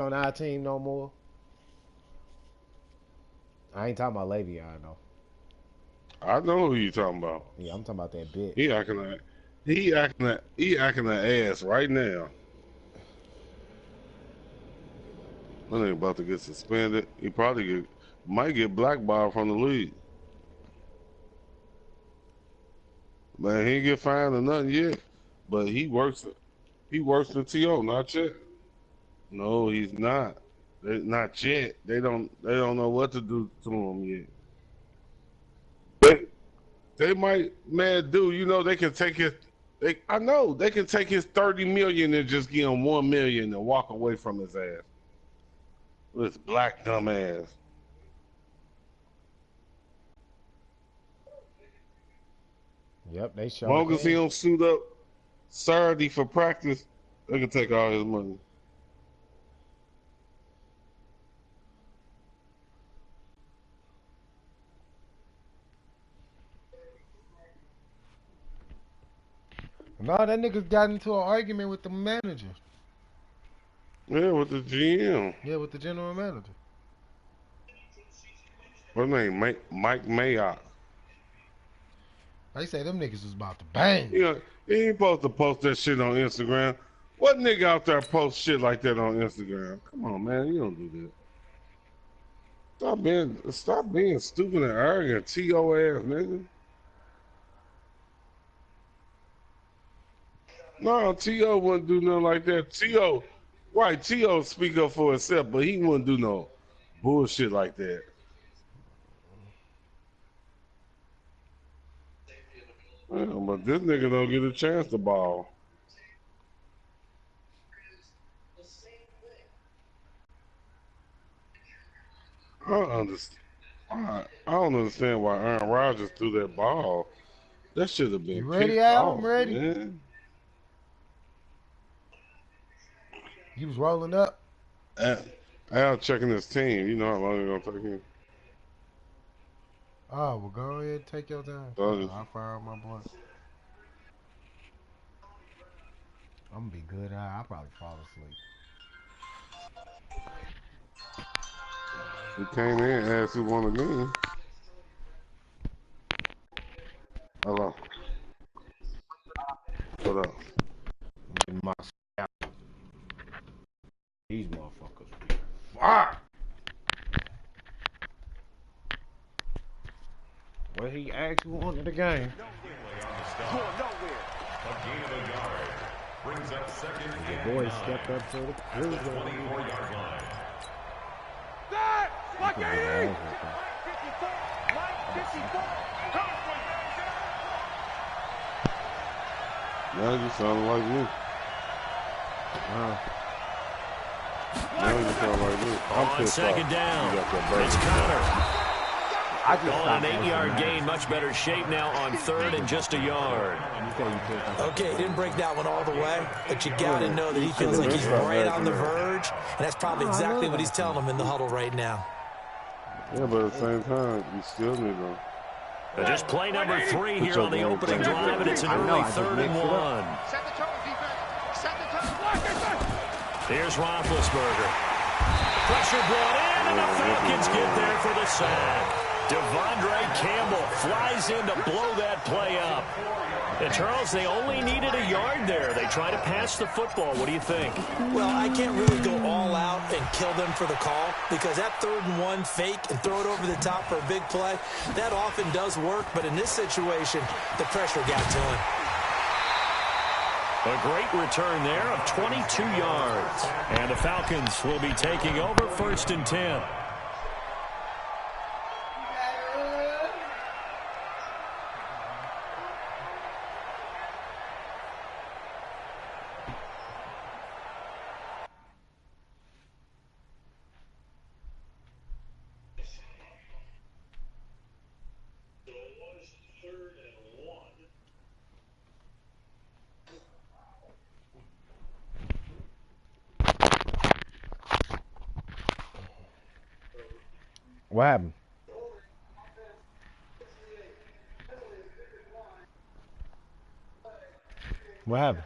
on our team no more. I ain't talking about Le'Veon though. I know who you talking about. Yeah, I'm talking about that bitch. He acting like ass right now. That nigga about to get suspended. He might get blackballed from the league. Man, he ain't get fined or nothing yet. But he works the TO, not yet. No, he's not. Not yet. They don't know what to do to him yet. They, they might, man, dude, they can take his I know they can take his 30 million and just give him 1 million and walk away from his ass. This black dumb ass. Yep, they sure Long as he can. don't suit up Saturday for practice, they can take all his money. No, that nigga got into an argument with the manager. Yeah, with the GM. Yeah, with the general manager. What name? Mike Mayock. They say them niggas was about to bang. He ain't supposed to post that shit on Instagram. What nigga out there post shit like that on Instagram? Come on, man, you don't do that. Stop being stupid and arrogant, TO ass nigga. No, TO wouldn't do nothing like that. TO speak up for himself, but he wouldn't do no bullshit like that. Well, but this nigga don't get a chance to ball. I don't understand. I don't understand why Aaron Rodgers threw that ball. That should have been You ready, kicked Al? I'm off, ready. man. You was rolling up. Al checking his team. You know how long it's gonna take him. Oh, well, go ahead and take your time. I'll fire up my blunt. I'm gonna be good. I'll probably fall asleep. He came in and asked who won the game. Hello. What up? I'm my scalp. These motherfuckers. Fire! Well, he asked who wanted the game. Brings up second Your boy stepped up to the 24-yard line. Now you sound like me. Now you sound like me. I'm On pissed second off. down, You got that it's Connor. I just Going stopped an 8-yard gain, much better shape now on third and just a yard. Okay, didn't break that one all the way, but you got to know that he feels like he's right on the verge, and that's probably exactly what he's telling him in the huddle right now. Yeah, but at the same time, you still need to. Just play number 3 here on the opening drive, and it's an early 3rd and 1. Here's Roethlisberger. Pressure brought in, and the Falcons get there for the sack. Devondre Campbell flies in to blow that play up. And Charles, they only needed a yard there. They try to pass the football. What do you think? Well, I can't really go all out and kill them for the call because that 3rd and 1 fake and throw it over the top for a big play, that often does work. But in this situation, the pressure got to him. A great return there of 22 yards. And the Falcons will be taking over 1st and 10. What happened? What happened?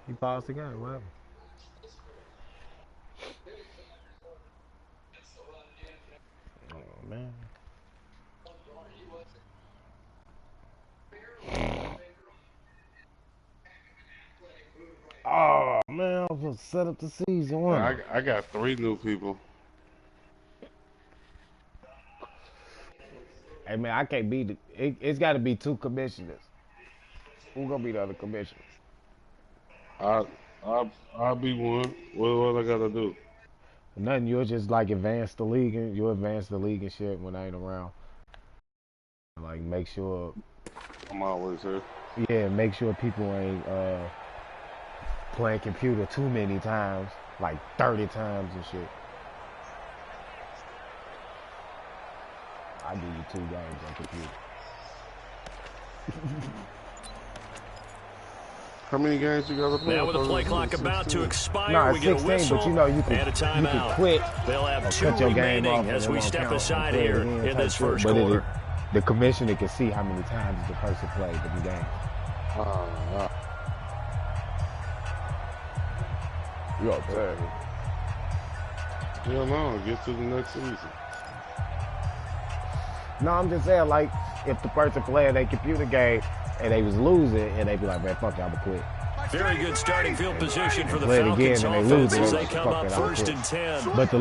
He paused the game. What happened? Oh, man. Oh, man. I was supposed to set up the season one. I got 3 new people. Hey, man, I can't be it's got to be 2 commissioners. Who gonna be the other commissioner? I'll be one. What I gotta do? Nothing. You'll just like advance the league and you'll advance the league and shit when I ain't around. Like make sure. I'm always here. Yeah, make sure people ain't playing computer too many times, like 30 times and shit. I give you 2 games on computer. How many games you got to play? Now with the play clock about to expire, No, we get a 16, whistle but you know you and a timeout. quit. They'll have 2 cut your game remaining off as and it we won't step count aside and play it here again in this type first shit. But quarter. the commissioner can see how many times the person played the game. You upset? Hell no, get to the next season. No, I'm just saying, like, if the person playing a computer game and they was losing and they be like, man, fuck it, I'm gonna quit. Very good starting field position for the Play it Falcons again and they lose offense as it. they come up first and 10. But the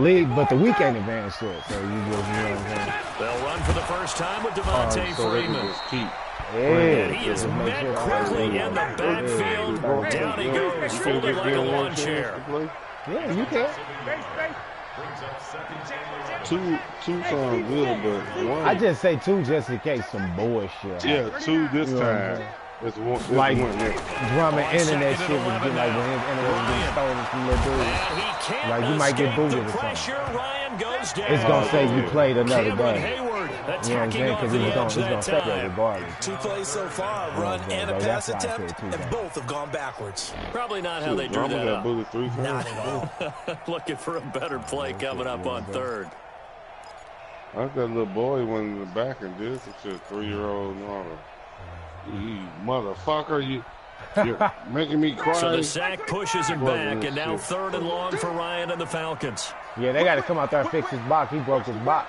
week ain't advanced shit, so you just, you know what I'm saying? They'll run for the first time with Devontae So they can Freeman. just keep. And he is met quickly in the backfield. Down he goes, folded like a lawn chair. Yeah, you can. Two sound good, but one. I just say 2 just in case some bullshit. Yeah, 2 this You know what I'm time. saying? It's one. Like one next. drumming internet Second shit and was 11 get like when now. his internet was getting stolen from little dude. And he can't Like, you might get escape booted the or something. pressure. Ryan goes down. It's gonna say you played another Cameron game. Hayward You know what I'm attacking saying? off Because the it's edge gonna that say that time. regardless. 2 plays so far, a run and a That's pass why I said attempt, 2 and games. both have gone backwards. Probably not how they drew Drama that got up. booted 3 times. Not at all. Looking for a better play coming up on third. I got a little boy went in the back and did some shit. 3-year-old and all that. You motherfucker, you're making me cry. So the sack pushes him back, and now Shit. 3rd and long for Ryan and the Falcons. Yeah, they got to come out there and fix his box. He broke his box.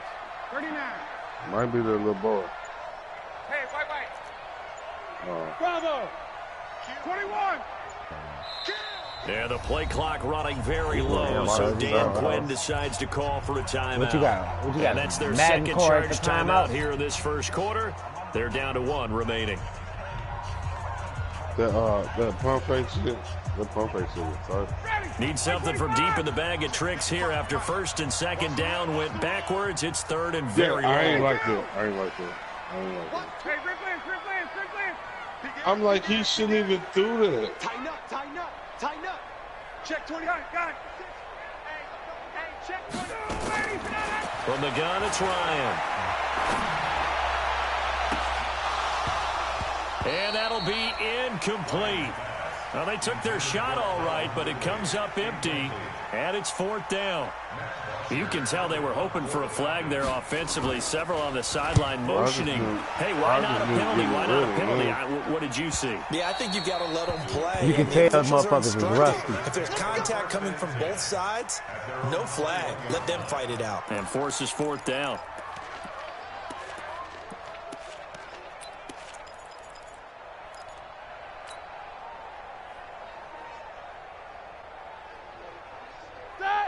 39. Might be the little boy. Hey, white. Bravo. 21. Yeah, the play clock running very low, so Dan Quinn decides to call for a timeout. What you got? What you got? And that's their Madden second card charge for timeout here in this first quarter. They're down to 1 remaining. That pump fake shit. That pump fake shit. Sorry. Need something from deep in the bag of tricks here after 1st and 2nd down went backwards. It's 3rd and very I ain't low. like that. Hey, Rick Lance. I'm like, he shouldn't even do that. Tighten up. Check 20. Got it. Hey, check 20. From the gun, it's Ryan. And that'll be incomplete. Well, they took their shot all right, but it comes up empty, and it's 4th down. You can tell they were hoping for a flag there offensively. Several on the sideline motioning. Hey, why not a penalty? Why not a penalty? What did you see? Yeah, I think you've got to let them play. You can And tell the officials are motherfuckers is instructed. rusty. If there's contact coming from both sides, no flag. Let them fight it out. And forces 4th down.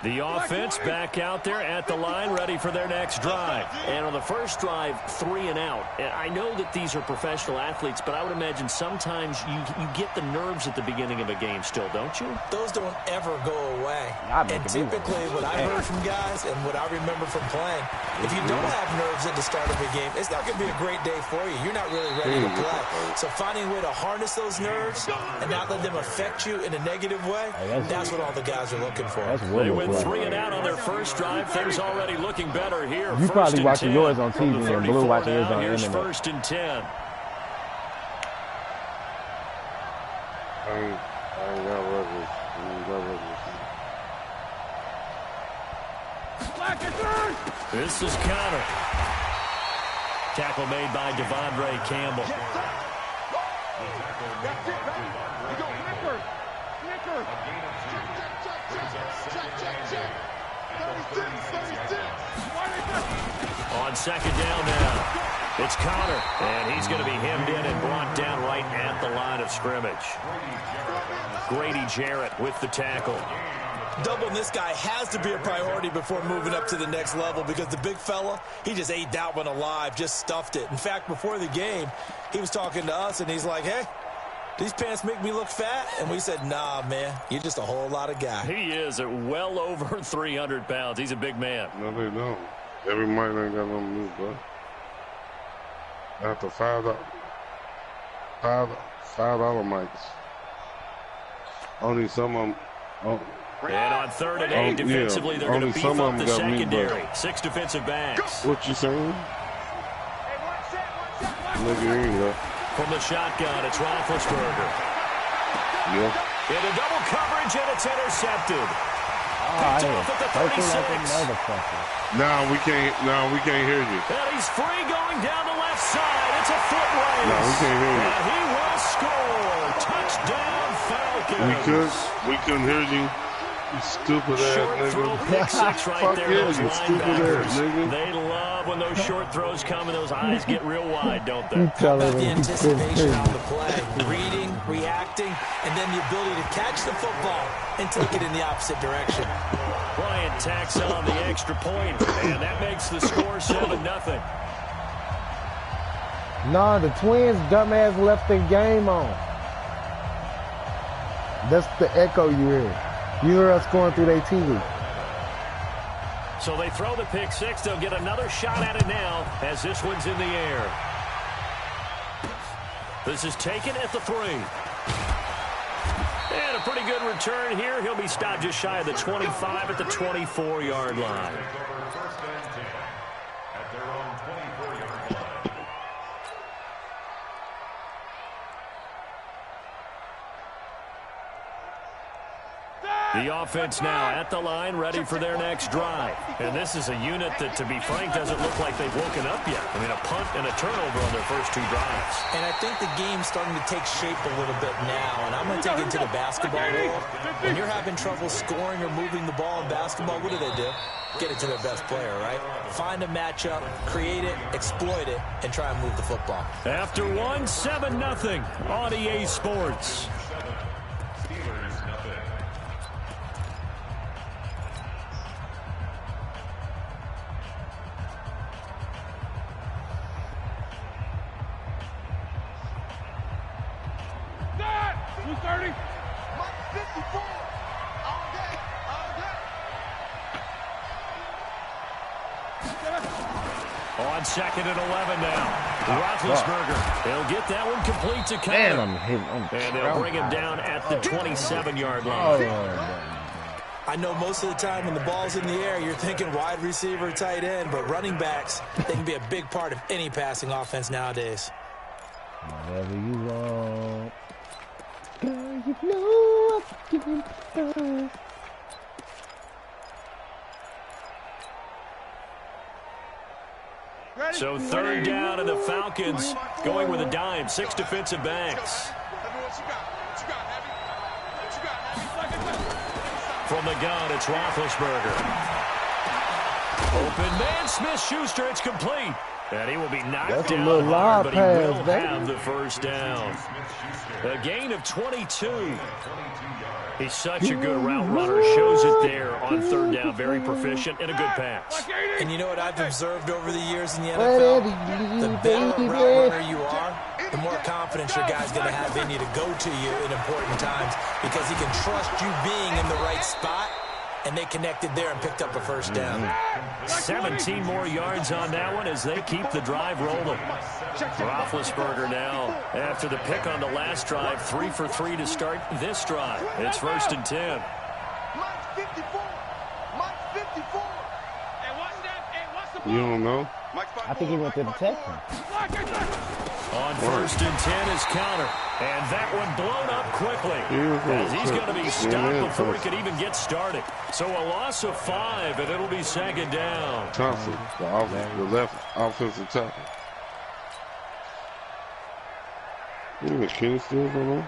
The offense back out there at the line, ready for their next drive. And on the first drive, 3 and out. And I know that these are professional athletes, but I would imagine sometimes you get the nerves at the beginning of a game still, don't you? Those don't ever go away. I'd make And it be typically what I heard from guys and what I remember from playing, if you don't have nerves at the start of a game, it's not going to be a great day for you. You're not really ready to play. So finding a way to harness those nerves and not let them affect you in a negative way, that's what all the guys are looking for. That's They really went cool. 3 and out on their first drive. Things already looking better here. You probably 1st and watching 10 yours on from TV the and Blue 34 watching his now. on the Here's internet. 1st and 10. I ain't got rubbish. This is Connor. Tackle made by Devondre Campbell. Checker. Check. 36. On second down now, it's Connor, and he's going to be hemmed in and brought down right at the line of scrimmage. Grady Jarrett with the tackle. Doubling this guy has to be a priority before moving up to the next level because the big fella, he just ate that one alive, just stuffed it. In fact, before the game, he was talking to us, and he's like, hey, these pants make me look fat? And we said, nah, man, you're just a whole lot of guy. He is at well over 300 pounds. He's a big man. No, they don't. Every mic ain't got no move, bro. After $5 mics. Only some of them. Oh. And on 3rd and 8, defensively, they're going to beef up the secondary. 6 defensive backs. What you saying? Look at him, From the shotgun, it's Roethlisberger. Yeah. Into double coverage, and it's intercepted. I Picked off at the 36. Now we can't hear you. And he's free going down the left side. It's a foot race. No, we can't hear you. And he will score. Touchdown, Falcons. We couldn't hear you. You stupid ass Short nigga. throw, pick six right Fuck there. yeah, Those you stupid ass linebackers, nigga. they love when those short throws come and those eyes get real wide, don't they? How about the anticipation on the play? Reading, reacting, and then the ability to catch the football and take it in the opposite direction. Bryant tacks on the extra point, and that makes the score 7-0. Nah, the Twins dumbass left the game on. That's the echo you hear. You hear us going through their TV. So they throw the pick six. They'll get another shot at it now as this one's in the air. This is taken at the 3. And a pretty good return here. He'll be stopped just shy of the 25 at the 24-yard line. The offense now at the line, ready for their next drive. And this is a unit that, to be frank, doesn't look like they've woken up yet. I mean, a punt and a turnover on their first 2 drives. And I think the game's starting to take shape a little bit now. And I'm going to take it to the basketball world. When you're having trouble scoring or moving the ball in basketball, what do? Get it to their best player, right? Find a matchup, create it, exploit it, and try and move the football. After 7-0 on EA Sports. On 2nd and 11 now. Roethlisberger. He'll get that one complete to Connor. And they'll bring him down at the 27-yard line. I know most of the time when the ball's in the air, you're thinking wide receiver, tight end, but running backs, they can be a big part of any passing offense nowadays. Whatever you want. Girl, you know I'll give you the So 3rd down, and the Falcons going with a dime. 6 defensive backs. From the gun, it's Roethlisberger. Open man, Smith-Schuster, it's complete. And he will be knocked down hard, but he will have the first down. A gain of 22. He's such a good route runner. Shows it there on 3rd down. Very proficient and a good pass. And you know what I've observed over the years in the NFL? The better route runner you are, the more confidence your guy's going to have in you to go to you in important times because he can trust you being in the right spot, and they connected there and picked up a first down. 17 more yards on that one as they keep the drive rolling. Roethlisberger now, after the pick on the last drive, 3 for 3 to start this drive. It's 1st and 10. You don't know? I think he went to the Texans. On 1st and 10 is Connor. And that one blown up quickly. As he's going to be stopped before he could even get started. So a loss of 5, and it'll be 2nd down. Thompson, the left offensive tackle. You McKinney still going on?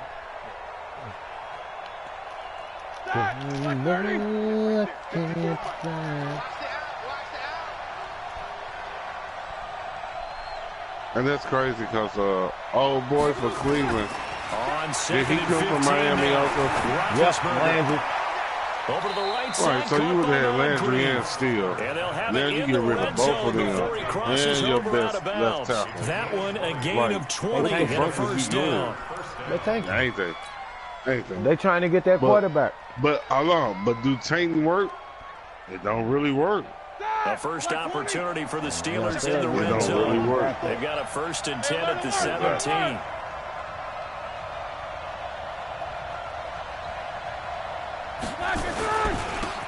And that's crazy because old boy for Cleveland. On Did second he and come 15 from Miami now. also? Yep, landed. Over to the right side. Right, so you would have had Landry Green. and Steele. And they'll have Now it you in get the rid of red both zone of them before he crosses and your over out best of left bounds. tackle. That one a gain Right. of 20 They and think a Russell first be good. down. They tanking. Ain't they? Ain't they? They trying to get that quarterback. But hold on. But do tanking work? It don't really work. A first opportunity for the Steelers in the It red don't zone. really work. They've got a 1st and 10 at the 17.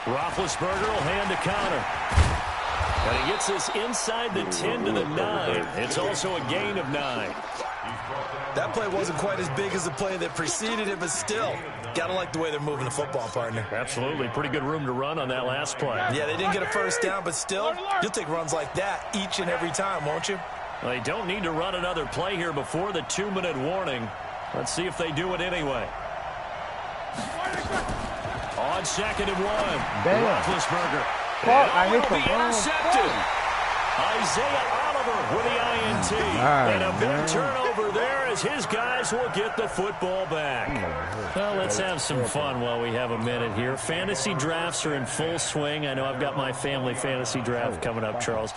Roethlisberger will hand to counter. And he gets this inside the 10 to the 9. It's also a gain of 9. That play wasn't quite as big as the play that preceded it, but still, gotta like the way they're moving the football, partner. Absolutely. Pretty good room to run on that last play. Yeah, they didn't get a first down, but still, you'll take runs like that each and every time, won't you? Well, they don't need to run another play here before the 2-minute warning. Let's see if they do it anyway. On 2nd and 1. Damn. Roethlisberger. Fuck, I And hit will the be wrong intercepted. Isaiah Oliver with the INT. And a big turnover there as his guys will get the football back. Well, let's have some fun while we have a minute here. Fantasy drafts are in full swing. I know I've got my family fantasy draft coming up, Charles.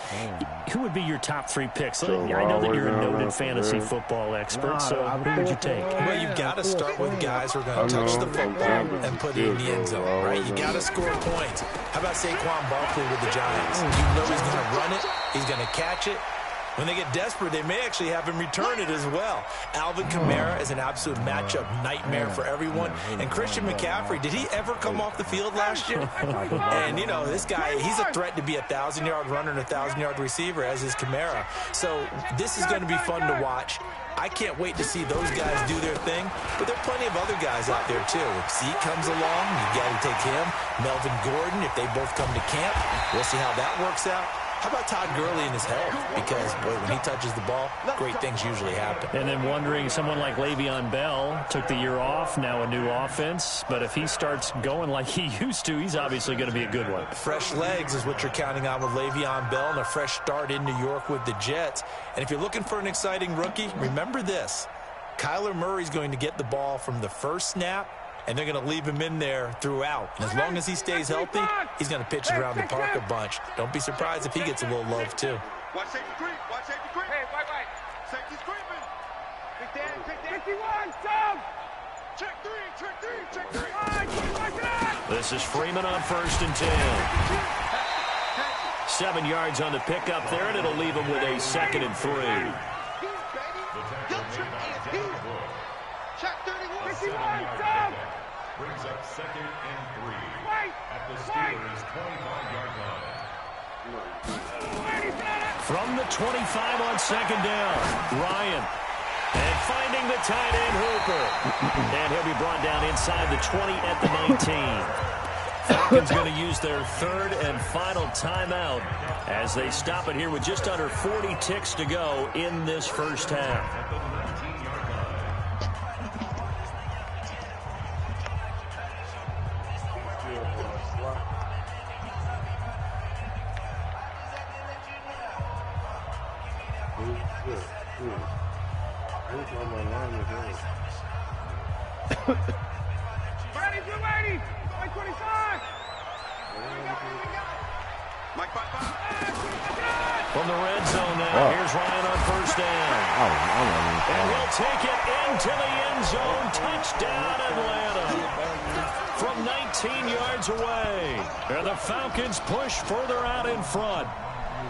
Who would be your top 3 picks? I know that you're a noted fantasy football expert, so who would you take? Well, you've got to start with guys who are going to touch the football and put it in the end zone, right? You got to score points. How about Saquon Barkley with the Giants? You know he's going to run it. He's going to catch it. When they get desperate, they may actually have him return it as well. Alvin Kamara is an absolute matchup nightmare for everyone. And Christian McCaffrey, did he ever come off the field last year? And, you know, this guy, he's a threat to be a 1,000-yard runner and a 1,000-yard receiver, as is Kamara. So this is going to be fun to watch. I can't wait to see those guys do their thing, but there are plenty of other guys out there, too. If Zeke comes along, you got to take him. Melvin Gordon, if they both come to camp, we'll see how that works out. How about Todd Gurley and his health? Because, boy, when he touches the ball, great things usually happen. And then wondering, someone like Le'Veon Bell took the year off, now a new offense. But if he starts going like he used to, he's obviously going to be a good one. Fresh legs is what you're counting on with Le'Veon Bell and a fresh start in New York with the Jets. And if you're looking for an exciting rookie, remember this. Kyler Murray's going to get the ball from the first snap, and they're going to leave him in there throughout. And as long as he stays healthy, he's going to pitch it around the park a bunch. Don't be surprised if he gets a little love, too. Watch safety creep. Watch safety creep. Hey, white. Safety's creeping. Big Dan, take that. 51, down. Check three. This is Freeman on 1st and 10. 7 yards on the pickup there, and it'll leave him with a 2nd and 3. Check 31. 51, down. Brings up 2nd and 3 at the Steelers' 25-yard line. From the 25 on 2nd down, Ryan. And finding the tight end, Hooper. And he'll be brought down inside the 20 at the 19. Falcons going to use their 3rd and final timeout as they stop it here with just under 40 ticks to go in this first half. From the red zone now, here's Ryan on 1st down. And he'll take it into the end zone. Touchdown, Atlanta. From 19 yards away. And the Falcons push further out in front.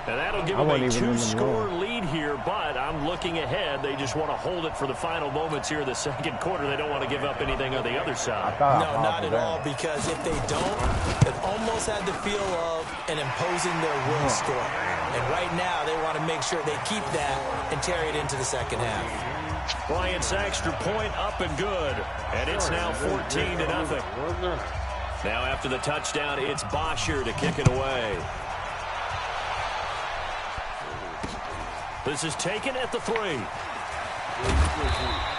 And that'll give them a 2-score lead here, but I'm looking ahead. They just want to hold it for the final moments here in the 2nd quarter. They don't want to give up anything on the other side. No, not at all, because if they don't, it almost had the feel of an imposing their will score. And right now, they want to make sure they keep that and carry it into the 2nd half. Bryant's extra point up and good. And it's now 14-0. Now after the touchdown, it's Bosher to kick it away. This is taken at the 3.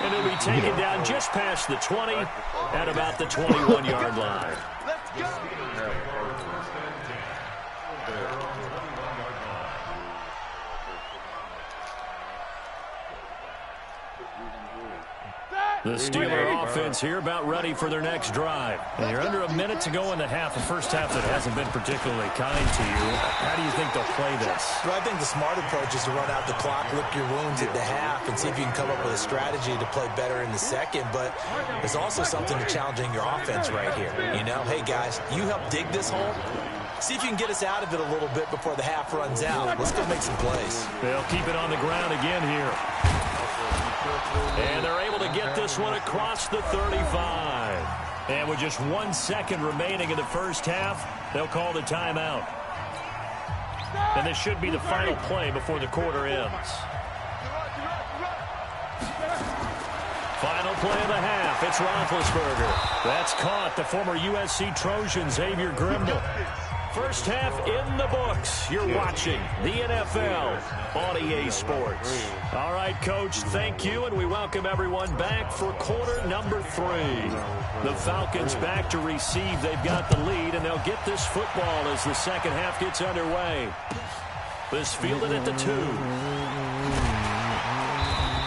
And he'll be taken down just past the 20 at about the 21-yard line. Let's go. The Steeler offense here about ready for their next drive. And you're under a minute to go in the half, a first half that hasn't been particularly kind to you. How do you think they'll play this? Well, I think the smart approach is to run out the clock, lick your wounds at the half, and see if you can come up with a strategy to play better in the second. But there's also something to challenging your offense right here. You know, hey, guys, you help dig this hole. See if you can get us out of it a little bit before the half runs out. Let's go make some plays. They'll keep it on the ground again here. And they're able to get this one across the 35. And with just 1 second remaining in the first half, they'll call the timeout. And this should be the final play before the quarter ends. Final play of the half. It's Roethlisberger. That's caught. The former USC Trojan, Xavier Grimble. First half in the books. You're watching the NFL on EA Sports. All right, Coach, thank you, and we welcome everyone back for quarter number 3. The Falcons back to receive. They've got the lead, and they'll get this football as the second half gets underway. This fielded at the 2.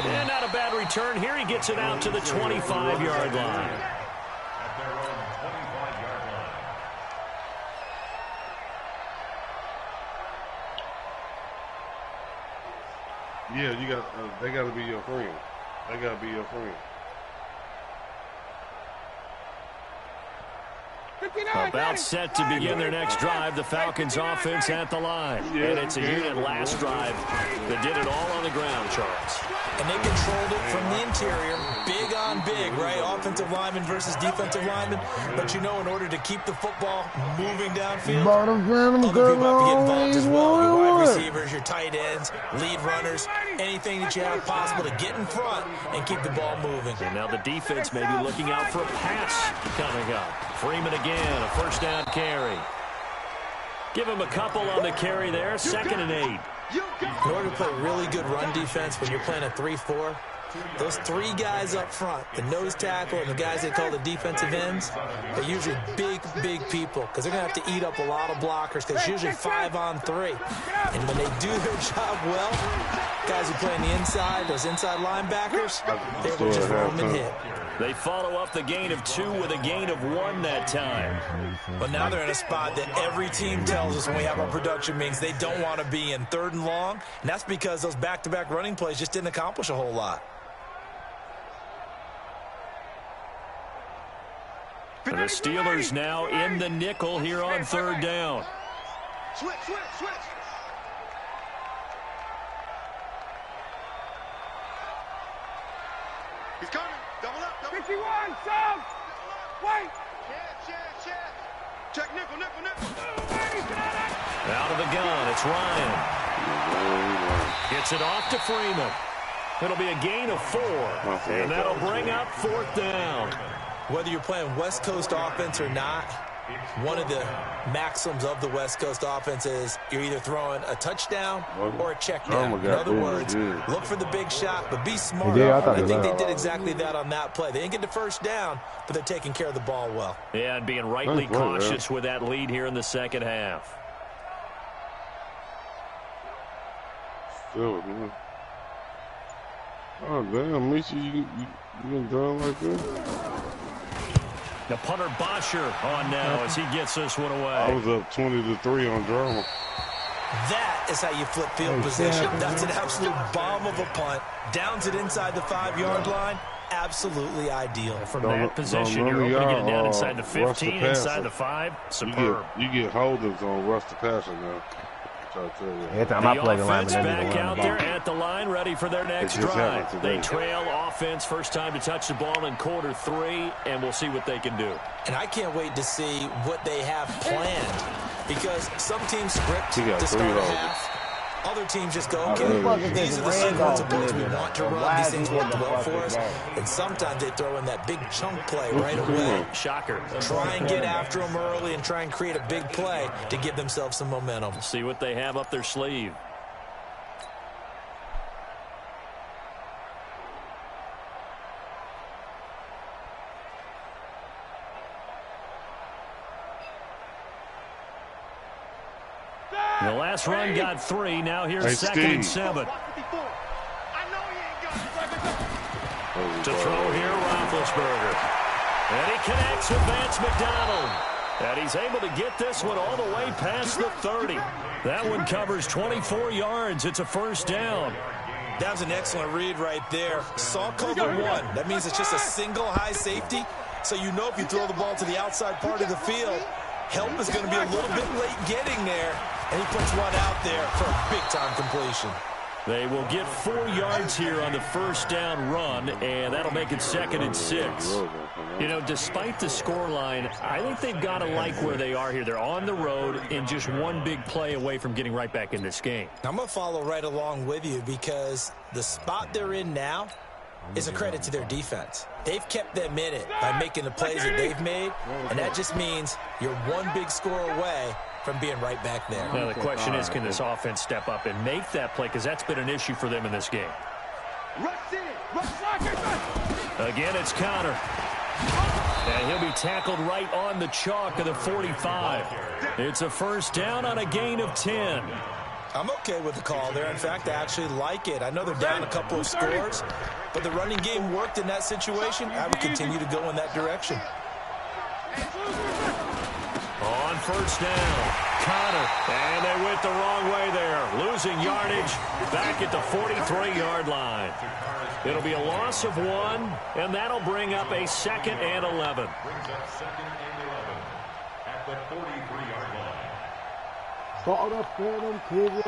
And not a bad return here. He gets it out to the 25-yard line. Yeah, you got. They got to be your friend. They got to be your friend. About set to begin their next drive. The Falcons offense at the line. And it's a unit last drive that did it all on the ground, Charles. And they controlled it from the interior. Big on big, right? Offensive lineman versus defensive lineman. But you know, in order to keep the football moving downfield, other people have to get involved as well. Your wide receivers, your tight ends, lead runners, anything that you have possible to get in front and keep the ball moving. And now the defense may be looking out for a pass coming up. Freeman again, a first down carry. Give him a couple on the carry there, 2nd and 8. In order to play really good run defense when you're playing a 3-4, those 3 guys up front, the nose tackle and the guys they call the defensive ends, they're usually big, big people because they're going to have to eat up a lot of blockers because it's usually 5 on 3. And when they do their job well, guys who play on the inside, those inside linebackers, they're able to just roll them and hit. They follow up the gain of 2 with a gain of 1 that time. But now they're in a spot that every team tells us when we have our production meetings they don't want to be in, 3rd and long. And that's because those back-to-back running plays just didn't accomplish a whole lot. And the Steelers now in the nickel here on 3rd down. Switch. He's coming. Double up. 51, Sam. Wait. Check nickel. Out of the gun, it's Ryan. Gets it off to Freeman. It'll be a gain of 4. And that'll bring up 4th down. Whether you're playing West Coast offense or not, one of the maxims of the West Coast offense is you're either throwing a touchdown or a check down. In other words, look for the big shot, but be smart. I think they did exactly that on that play. They didn't get the first down, but they're taking care of the ball well. Yeah, and being rightly cautious with that lead here in the second half. Still, man. Oh, damn, Misha, you been done like that? The punter Bosher on now as he gets this one away. I was up 20-3 on drama. That is how you flip field position. That's an absolute bomb of a punt. Downs it inside the 5-yard line. Absolutely ideal. From that position, you're hoping to get it down inside the 15, inside the 5. Superb. You get holders on rush the passer now. Every time I play the offense back out there at the line, ready for their next drive. They trail offense, first time to touch the ball in quarter 3, and we'll see what they can do. And I can't wait to see what they have planned, because some teams script to start a half. Other teams just go, okay, these are the sequence of plays we want to run. These things work well for us. And sometimes they throw in that big chunk play right away. Shocker. Try and get after them early and try and create a big play to give themselves some momentum. See what they have up their sleeve. The last run got 3. Now here's Hey, second and Steve. 7. To throw here, Roethlisberger. And he connects with Vance McDonald. And he's able to get this one all the way past the 30. That one covers 24 yards. It's a first down. That was an excellent read right there. Saw cover 1. That means it's just a single high safety. So you know if you throw the ball to the outside part of the field, help is going to be a little bit late getting there. And he puts one out there for a big-time completion. They will get 4 yards here on the first down run, and that'll make it second and 6. You know, despite the scoreline, I think they've got to like where they are here. They're on the road and just one big play away from getting right back in this game. I'm going to follow right along with you because the spot they're in now is a credit to their defense. They've kept them in it by making the plays that they've made, and that just means you're one big score away from being right back there. Now the question is, can this offense step up and make that play? Because that's been an issue for them in this game. Again, it's Connor. And he'll be tackled right on the chalk of the 45. It's a first down on a gain of 10. I'm okay with the call there. In fact, I actually like it. I know they're down a couple of scores, but the running game worked in that situation. I would continue to go in that direction. On first down, Connor, and they went the wrong way there. Losing yardage back at the 43-yard line. It'll be a loss of 1, and that'll bring up a second and 11. Brings up second and 11 at the 43-yard line. Start up for them, kids.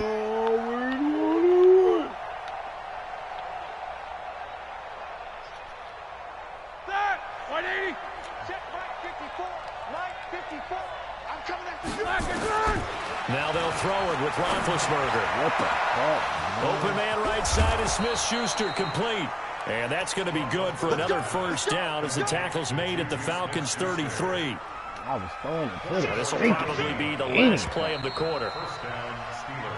Set! 180! Check right 54! Right 54! I'm coming after you! Now they'll throw it with Roethlisberger. What the fuck? Open man right side is Smith-Schuster, complete. And that's going to be good for another first down as the tackle's made at the Falcons' 33. I was throwing it. So this will probably be the last play of the quarter.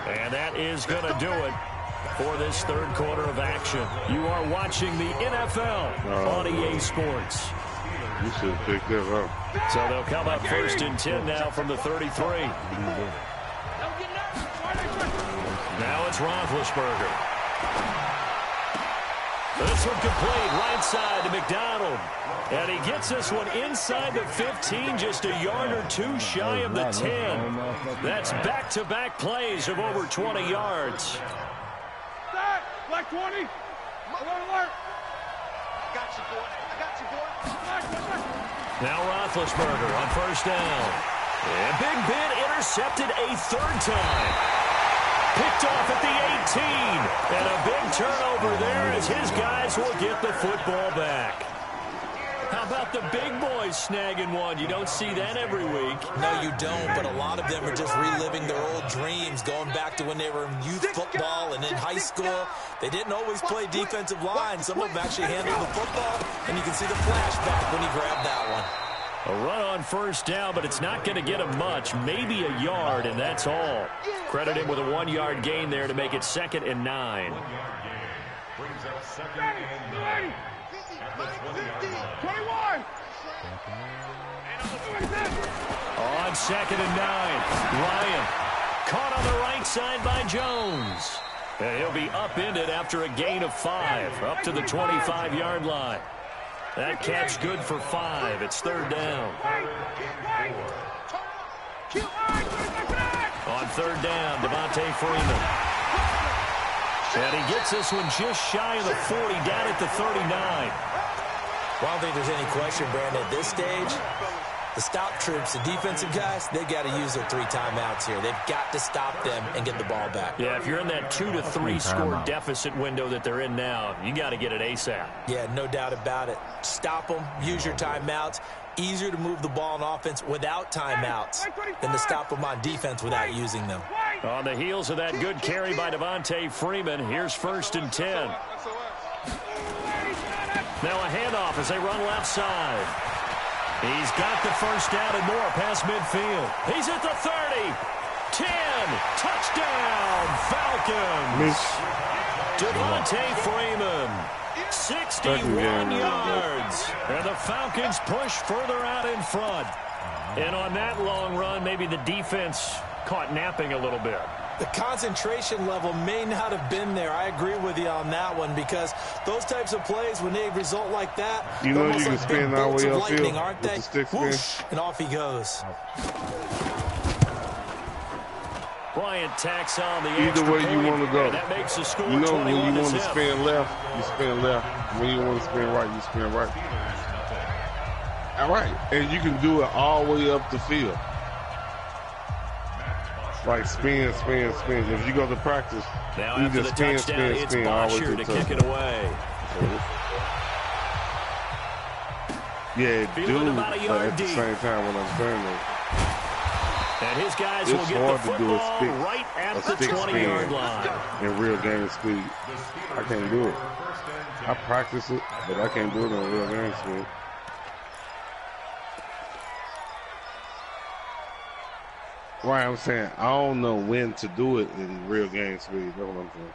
And that is going to do it for this third quarter of action. You are watching the NFL on EA Sports. You should have picked that up. So they'll come up first and 10 now from the 33. Now it's Roethlisberger. This one complete, right side to McDonald. And he gets this one inside the 15, just a yard or 2 shy of the 10. That's back-to-back plays of over 20 yards. Black 20! Alert, alert! I got you, boy. I got you, boy. Now Roethlisberger on first down. And Big Ben intercepted a third time. Picked off at the 18. And a big turnover there as his guys will get the football back. How about the big boys snagging one? You don't see that every week. No, you don't, but a lot of them are just reliving their old dreams, going back to when they were in youth football and in high school. They didn't always play defensive line. Some of them actually handled the football, and you can see the flashback when he grabbed that one. A run on first down, but it's not going to get him much. Maybe a yard, and that's all. Credit him with a 1-yard gain there to make it second and 9. 1-yard gain brings up second and 9 at the 20-yard line. 21! On second and 9, Ryan caught on the right side by Jones. And he'll be upended after a gain of 5, up to the 25-yard line. That catch good for 5. It's third down. On third down, Devontae Freeman. And he gets this one just shy of the 40, down at the 39. Well, I don't think there's any question, Brandon, at this stage, the stop troops, the defensive guys, they got to use their 3 timeouts here. They've got to stop them and get the ball back. Yeah, if you're in that 2 to 3 score deficit window that they're in now, you got to get it ASAP. Yeah, no doubt about it. Stop them, use your timeouts. Easier to move the ball on offense without timeouts than to stop them on defense without using them. On the heels of that good carry by Devontae Freeman, here's first and 10. Now a handoff as they run left side. He's got the first down and more past midfield. He's at the 30. 10. Touchdown, Falcons. Devontae Freeman. 61 yards. And the Falcons push further out in front. And on that long run, maybe the defense caught napping a little bit. The concentration level may not have been there. I agree with you on that one because those types of plays, when they result like that, you know you can like spin all the way upfield, aren't with they? the stick spin. Whoosh, and off he goes. Bryant tacks on the Either way you want to go. That makes the score you know when you want to 21-0. spin left, you spin left. When you want to spin right, you spin right. All right, and you can do it all the way up the field. Like spin, spin, spin. If you go to practice, Now you after just the spin, touchdown, spin, it's spin all the way Bosher to to the kick it away. Yeah, Feeling dude, about a but yard at the deep. same time when I'm doing it, And his guys it's will get hard the to do a football stick, right at a the stick 20-yard spin line. in real game speed. I can't do it. I practice it, but I can't do it in real game speed. Right, I'm saying I don't know when to do it in real game speed. That's what I'm saying.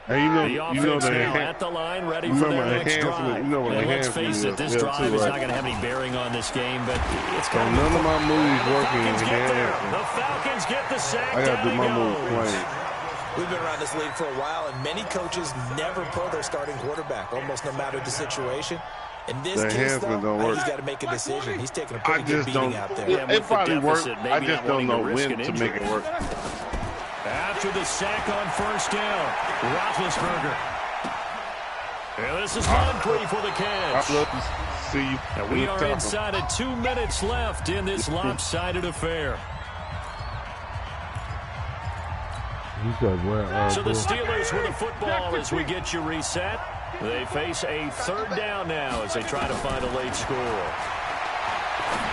And The you know offense the now at the line, ready for remember their next enhancement. drive. You know what And let's enhancement face it, this is. drive Too, is right? not going to have any bearing on this game, but it's So going to none of my moves The working in Falcons get there. enhancement. The Falcons get the sack. I gotta do Down my he moves goes. playing. We've been around this league for a while, and many coaches never pull their starting quarterback, almost no matter the situation. In this The case, though, enhancement don't work. he's got to make a decision. He's taking a I pretty good just don't. beating out there. Yeah, with It probably the works. deficit, I maybe just not don't wanting to know risk when an to make injury. it work. After the sack on first down, Roethlisberger. And this is Moncrief for the catch. I'd love to see you. And we are inside of 2 minutes left in this lopsided affair. You said where? So the Steelers with the football as we get you reset. They face a third down now as they try to find a late score.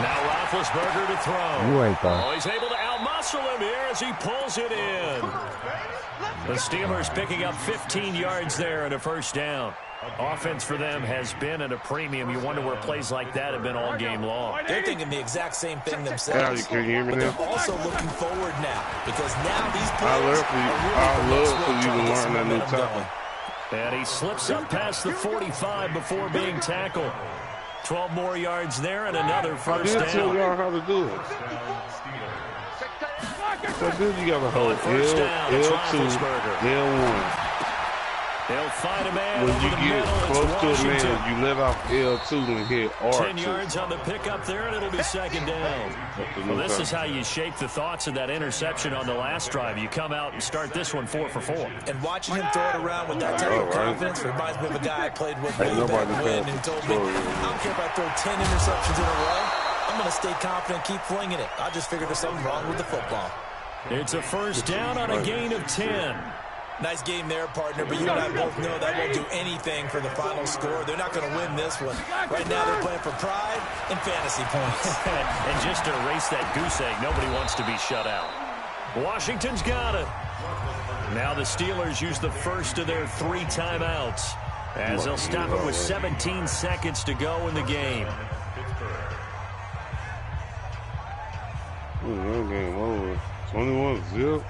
Now Roethlisberger to throw. You ain't that. Oh, he's able to outmuscle him here as he pulls it in. The Steelers picking up 15 yards there and a first down. Offense for them has been at a premium. You wonder where plays like that have been all game long. They're thinking the exact same thing Al, themselves. can you hear me But now? they're also looking forward now because now these I players love for you. are really I the next love for week you to trying get learn some that new momentum tackle. going. And he slips up past the 45 before being tackled. 12 more yards there and another I first did tell down. y'all how to do it. So dude, you gotta hold First down, it's L2, Roethlisberger. L1. They'll find a man When over you the get middle. close to It's a Washington. man, you let off L2 and hit 10 R2. yards on the pickup there, and it'll be second down. Well, this is how you shake the thoughts of that interception on the last drive. You come out and start this one 4 for 4. And watching him throw it around with that type of confidence reminds me of a guy I played with way Ain't nobody back when can and told me, I don't care if I throw 10 interceptions in a row. I'm going to stay confident and keep flinging it. I just figured there's something wrong with the football. It's a first down on a gain of 10. Nice game there, partner, but you and I both know that won't do anything for the final score. They're not going to win this one. Right now they're playing for pride and fantasy points. And just to erase that goose egg, nobody wants to be shut out. Washington's got it. Now the Steelers use the first of their 3 timeouts as they'll stop it with 17 seconds to go in the game. That game over. 21-0.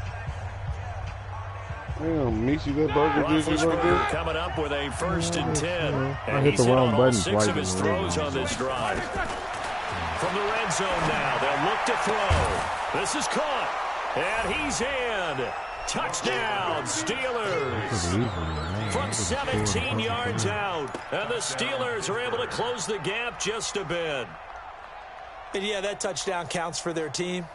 Damn, Michi, that burger did you right Roethlisberger there? coming up with a first and 10. I And hit he's the hit wrong on all button 6 twice of his in a row. throws on this drive. From the red zone now, they'll look to throw. This is caught. And he's in. Touchdown, Steelers. From 17 yards out. And the Steelers are able to close the gap just a bit. And yeah, that touchdown counts for their team,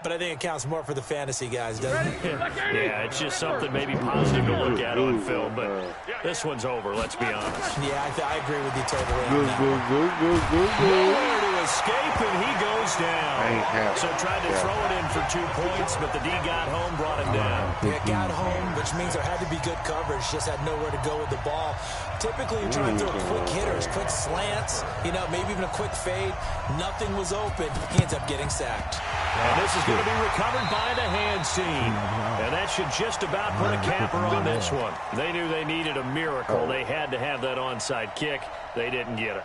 but I think it counts more for the fantasy guys, doesn't it? Yeah, it's just something maybe positive to look at on film, but this one's over, let's be honest. Yeah, I agree with you totally on Good, that good, one. good, good, good, good. Nowhere to escape, and he goes down. Ain't happy. So tried to throw it in for 2 points, but the D got home, brought him down. Yeah, got home, which means there had to be good coverage. Just had nowhere to go with the ball. Typically, you're trying to throw quick hitters, quick slants, maybe even a quick fade. Nothing was open. He ends up getting sacked. And this is going to be recovered by the hands team. And that should just about put a capper on this one. They knew they needed a miracle. They had to have that onside kick. They didn't get it.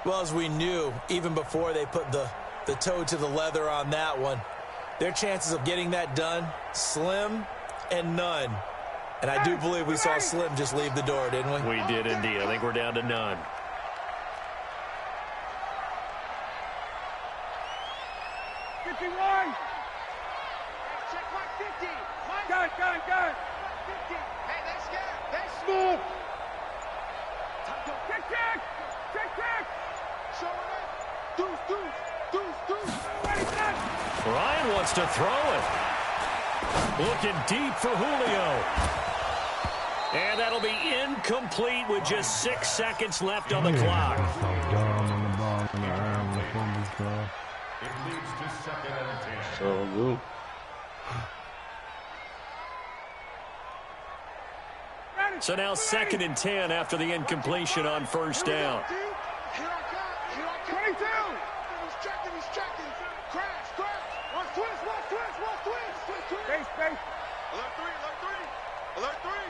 Well, as we knew, even before they put the toe to the leather on that one, their chances of getting that done, slim and none. And I do believe we saw Slim just leave the door, didn't we? We did indeed. I think we're down to none. 51. Check 150. Gun. 150. Hey, they scared. They smooth. Check. Showing it. Deuce. Ryan wants to throw it. Looking deep for Julio. And that'll be incomplete with just 6 seconds left on the clock. So dumb on the ball and around the fumbles, bro. It leads to 2nd and 10. So good. So now 2nd and 10 after the incompletion on first down. Here I come. 22. He's checking. Crash. One twist. Space. Alert three.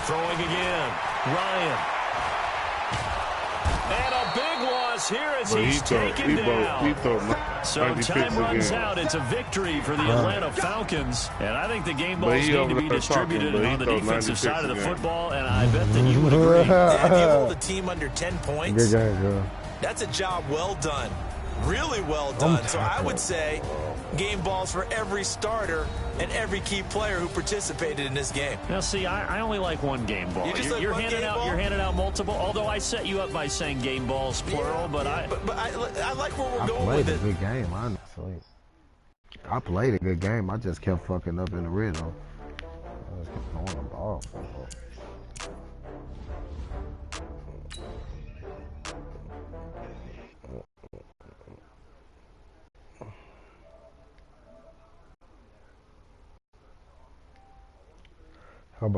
Throwing again. Ryan. And a big loss here as But he's taken down. So 96 time runs again. out. It's a victory for the Atlanta Falcons. And I think the game balls he need over to be there distributed talking, but he on the throw defensive 96 side of the again. football, and I bet that you would agree. Yeah, if you hold a team under 10 points, Good game, girl. that's a job well done. Really well done. So I would say game balls for every starter and every key player who participated in this game. Now, see, I only like one game ball. You just like You're one handing game out. ball? You're handing out multiple. Although I set you up by saying game balls plural, but I like where we're I going played with a it. good game, honestly. I played a good game. I just kept fucking up in the red zone. I just kept throwing the ball. How about